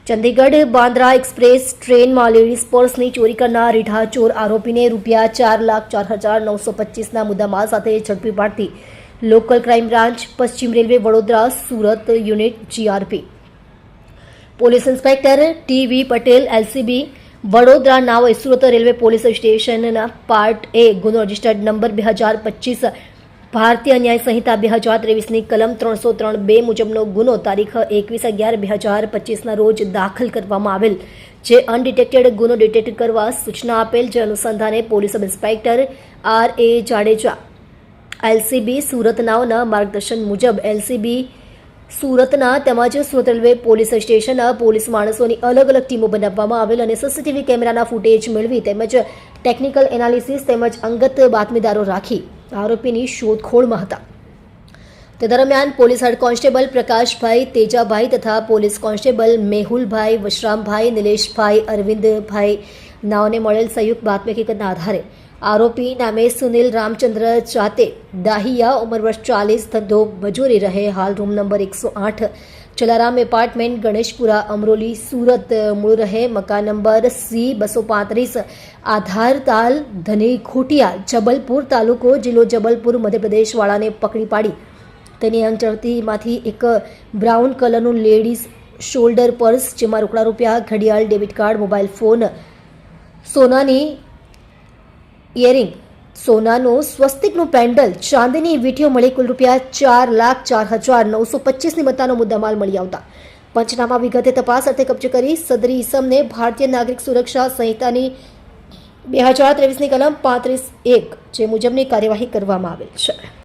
Chandigarh Bandra express ટ્રેનમાં ladies પર્સની ચોરી કરનાર રીઢા ચોર આરોપીને ₹4,04,925ના મુદ્દામાલ સાથે ઝડપી પાડતી લોકલ ક્રાઇમ બ્રાન્ચ પશ્ચિમ railway Vadodara Surat unit GRP police inspector T V. Patel LCB Vadodara નાઓએ સુરત રેલવે પોલીસ સ્ટેશનના પાર્ટ એ ગુનો રજિસ્ટર્ડ નંબર 2025 ભારતીય ન્યાય સંહિતા 2023ની કલમ 303(2) મુજબનો ગુનો તારીખ 21/11/2025ના રોજ દાખલ કરવામાં આવેલ, જે અનડિટેક્ટેડ ગુનો ડિટેક્ટ કરવા સૂચના આપેલ, જે અનુસંધાને police sub inspector R.A. Jadeja LCB Surat નાઓના માર્ગદર્શન મુજબ એલસીબી સુરતના તેમજ સુરત રેલવે પોલીસ સ્ટેશનના પોલીસ માણસોની અલગ અલગ ટીમો બનાવવામાં આવેલ અને સીસીટીવી કેમેરાના ફૂટેજ મેળવી તેમજ ટેકનિકલ એનાલિસિસ તેમજ અંગત બાતમીદારો રાખી આરોપીની શોધખોળમાં હતા. તે દરમિયાન police head constable Prakashbhai Tejabhai તથા પોલીસ કોન્સ્ટેબલ મેહુલભાઈ, વશરામભાઈ, નિલેશભાઈ, અરવિંદભાઈ નાઓને મળેલ સંયુક્ત બાતમી હકીકતના આધારે આરોપી નામે સુનિલ રામચંદ્ર ચાતે દાહિયા, ઉંમર વર્ષ 40, ધંધો મજૂરી, રહે હાલ room number 108, Jalaram apartment, Ganeshpura, Amroli, Surat, મૂળ રહે મકાન નંબર C235, આધાર તાલ, ધની ખોટિયા, જબલપુર તાલુકો, જિલ્લો જબલપુર, મધ્યપ્રદેશ વાળાને પકડી પાડી તેની અંગચળતીમાંથી એક બ્રાઉન કલરનું લેડીઝ શોલ્ડર પર્સ, જેમાં રોકડા રૂપિયા, ઘડિયાળ, ડેબિટ કાર્ડ, મોબાઈલ ફોન, સોનાની ઇયરિંગ, સોનાનું સ્વસ્તિકનું પેન્ડલ, ચાંદીની વીંટીઓ મળી કુલ ₹4,04,925ની મત્તાનો મુદ્દામાલ મળી આવતા પંચનામા વિગતે તપાસ અર્થે કબજે કરી સદરી ઇસમને ભારતીય નાગરિક સુરક્ષા સંહિતાની 2023ની કલમ 35(1) જે મુજબની કાર્યવાહી કરવામાં આવેલ છે.